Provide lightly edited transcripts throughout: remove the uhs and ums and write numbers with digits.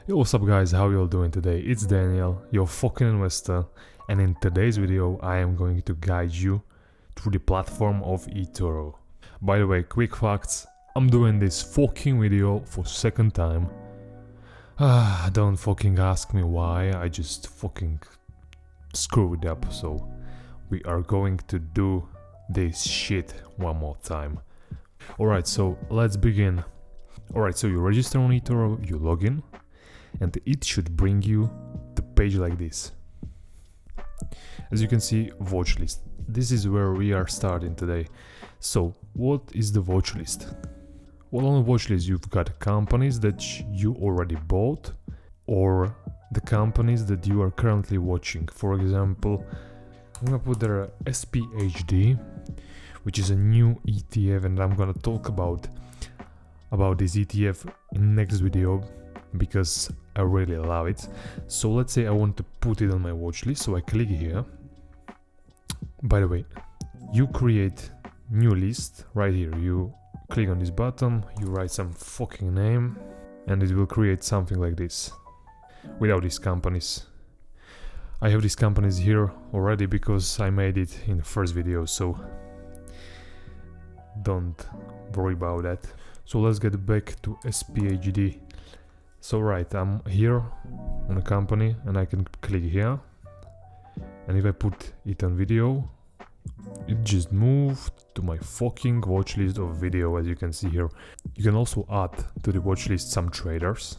Yo, what's up guys, how y'all doing today? It's Daniel, your fucking investor, and in today's video I am going to guide you through the platform of eToro. By the way, quick facts, I'm doing this fucking video for second time. Don't fucking ask me why, I just fucking screwed up, so we are going to do this shit one more time. Alright, so let's begin. Alright, so you register on eToro, you log in, and it should bring you the page like this. As you can see, watch list. This is where we are starting today. So what is the watch list? Well, on the watch list you've got companies that you already bought or the companies that you are currently watching. For example, I'm gonna put there SPHD, which is a new ETF, and I'm gonna talk about this ETF in next video because I really love it. So let's say I want to put it on my watch list, so I click here. By the way, you create new list right here. You click on this button, you write some fucking name, and it will create something like this without these companies. I have these companies here already because I made it in the first video, so don't worry about that. So let's get back to SPHD. So right, I'm here on a company and I can click here, and if I put it on video, it just moved to my fucking watch list of video, as you can see here. You can also add to the watch list some traders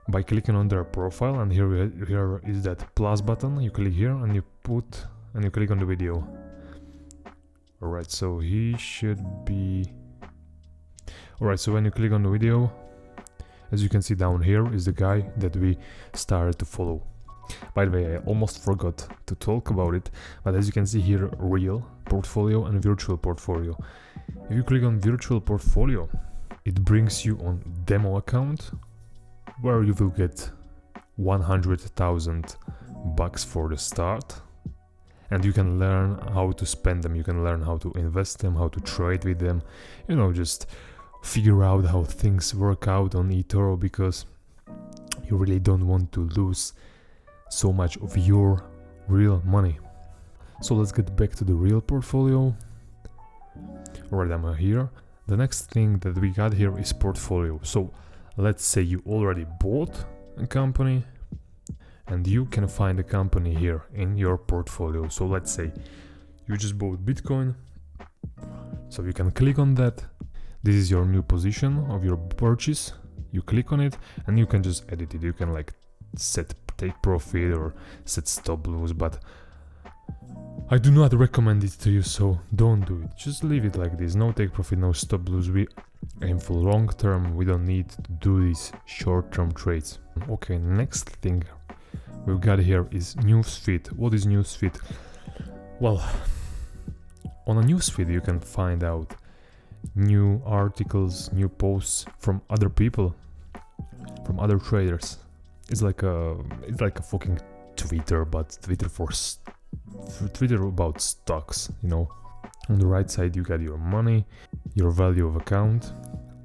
by clicking on their profile, and here is that plus button. You click here and you click on the video. Alright, so he should be... Alright, so when you click on the video, as you can see down here is the guy that we started to follow. By the way, I almost forgot to talk about it, but as you can see here, real portfolio and virtual portfolio. If you click on virtual portfolio, it brings you on demo account where you will get 100,000 bucks for the start, and you can learn how to spend them, you can learn how to invest them, how to trade with them, you know, just figure out how things work out on eToro, because you really don't want to lose so much of your real money. So let's get back to the real portfolio. Alright, I'm here. The next thing that we got here is portfolio. So let's say you already bought a company and you can find a company here in your portfolio. So let's say you just bought Bitcoin, so you can click on that. This is your new position of your purchase. You click on it and you can just edit it. You can like set take profit or set stop loss, but I do not recommend it to you, so don't do it. Just leave it like this. No take profit, no stop loss. We aim for long term. We don't need to do these short term trades. Okay, next thing we've got here is newsfeed. What is newsfeed? Well, on a newsfeed you can find out new articles, new posts from other people, from other traders. It's like a fucking Twitter, but Twitter about stocks, you know. On the right side you got your money, your value of account,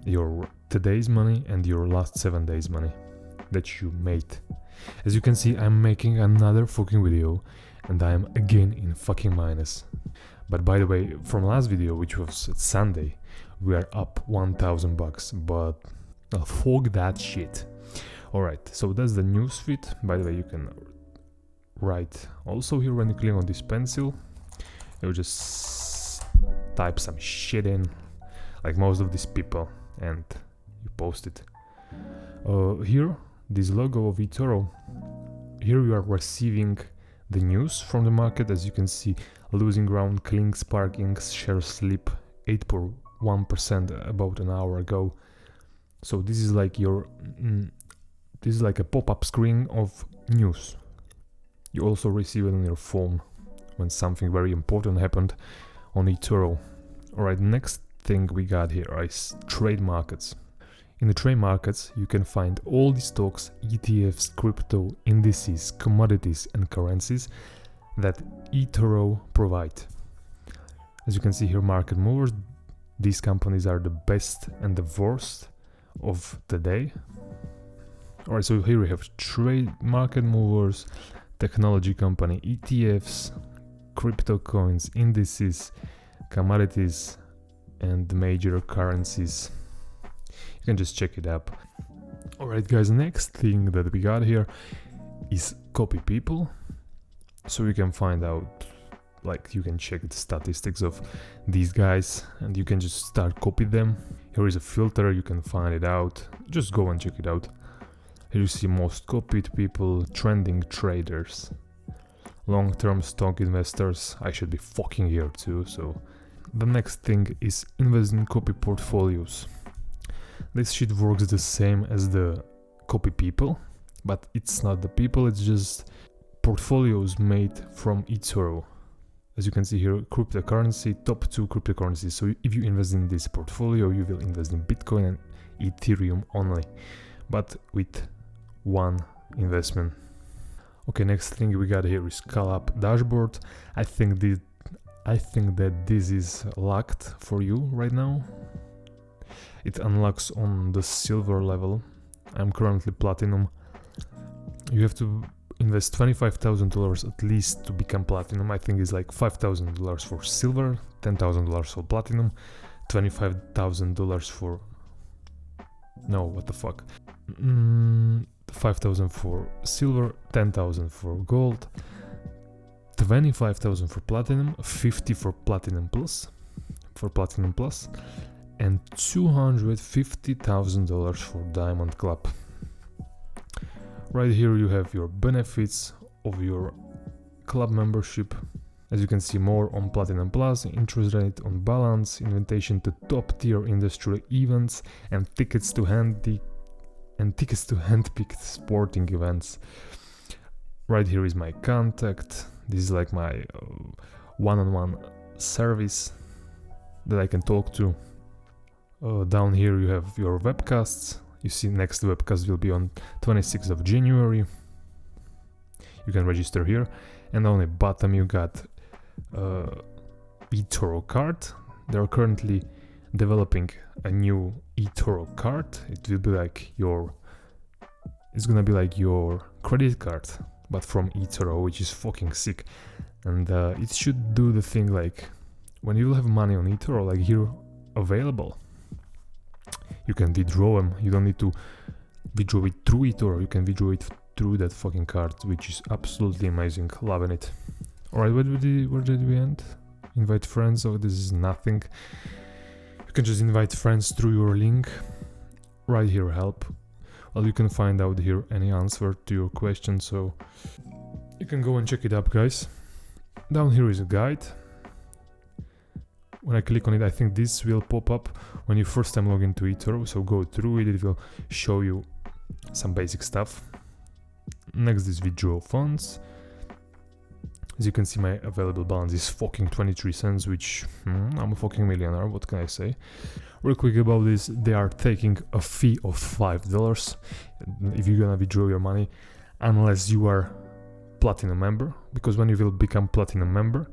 your today's money, and your last 7 days money that you made. As you can see, I'm making another fucking video and I am again in fucking minus. But by the way, from last video, which was Sunday, we are up 1,000 bucks, but fuck that shit. Alright, so that's the newsfeed. By the way, you can write also here when you click on this pencil. You just type some shit in, like most of these people, and you post it. Here, this logo of eToro. Here you are receiving the news from the market. As you can see, losing ground, clean sparking, share slip 8.1% about an hour ago. So this is like your this is like a pop-up screen of news. You also receive it on your phone when something very important happened on eToro. Alright, next thing we got here is trade markets. In the trade markets you can find all the stocks, ETFs, crypto, indices, commodities and currencies that eToro provide. As you can see here, market movers, these companies are the best and the worst of the day. Alright, so here we have trade market movers, technology company, ETFs, crypto coins, indices, commodities, and major currencies. You can just check it up. Alright guys, next thing that we got here is copy people. So you can find out, like, you can check the statistics of these guys and you can just start copy them. Here is a filter, you can find it out. Just go and check it out. Here you see most copied people, trending traders, long-term stock investors. I should be fucking here too. So the next thing is invest in copy portfolios. This shit works the same as the copy people, but it's not the people, it's just portfolios made from eToro. As you can see here, cryptocurrency, top 2 cryptocurrencies. So if you invest in this portfolio, you will invest in Bitcoin and Ethereum only, but with one investment. Okay, next thing we got here is Scalp dashboard. I think that this is locked for you right now. It unlocks on the silver level. I'm currently platinum. You have to invest $25,000 at least to become platinum. I think it's like $5,000 for silver, $10,000 for platinum, $25,000 for... No, what the fuck? 5,000 for silver, 10,000 for gold, 25,000 for platinum, 50 for platinum plus, and $250,000 for diamond club. Right here you have your benefits of your club membership. As you can see, more on Platinum Plus, interest rate on balance, invitation to top tier industry events, and tickets to handpicked sporting events. Right here is my contact. This is like my one-on-one service that I can talk to. Down here you have your webcasts. You see next webcast will be on 26th of January. You can register here. And on the bottom you got eToro card. They are currently developing a new eToro card. It will be like it's gonna be like your credit card, but from eToro, which is fucking sick. And it should do the thing like when you will have money on eToro, like here available, you can withdraw them. You don't need to withdraw it through eToro. You can withdraw it through that fucking card, which is absolutely amazing. Loving it. Alright, where did we end? Invite friends. Oh, this is nothing. You can just invite friends through your link. Right here, help. Well, you can find out here any answer to your question, so you can go and check it up, guys. Down here is a guide. When I click on it, I think this will pop up when you first time log into eToro, so go through it. It will show you some basic stuff. Next is withdraw funds. As you can see, my available balance is fucking 23 cents, which I'm a fucking millionaire, what can I say? Real quick about this, they are taking a fee of $5 if you're gonna withdraw your money, unless you are platinum member, because when you will become platinum member,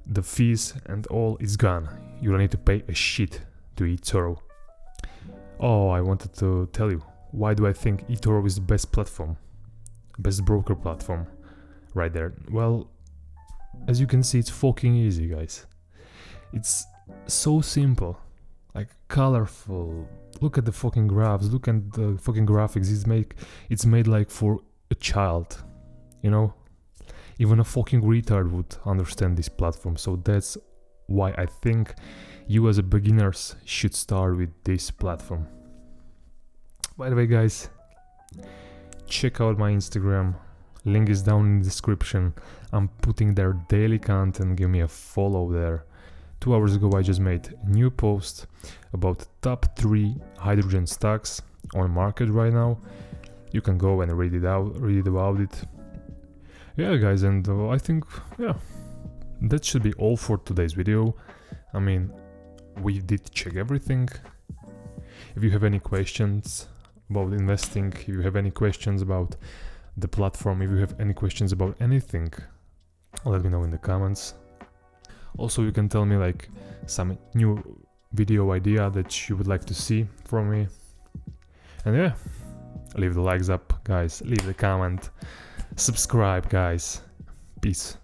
the fees and all is gone. You don't need to pay a shit to eToro. Oh, I wanted to tell you, why do I think eToro is the best platform? Best broker platform right there. Well, as you can see, it's fucking easy, guys. It's so simple, like colorful. Look at the fucking graphs, look at the fucking graphics. It's made like for a child, you know? Even a fucking retard would understand this platform. So that's why I think you as a beginners should start with this platform. By the way, guys, check out my Instagram. Link is down in the description. I'm putting their daily content. Give me a follow there. 2 hours ago I just made a new post about top 3 hydrogen stocks on market right now. You can go and read it about it. Yeah, guys, and I think that should be all for today's video. I mean, we did check everything. If you have any questions about investing, if you have any questions about the platform, if you have any questions about anything, let me know in the comments. Also, you can tell me like some new video idea that you would like to see from me. And yeah, Leave the likes up, guys. Leave the comment. Subscribe, guys. Peace.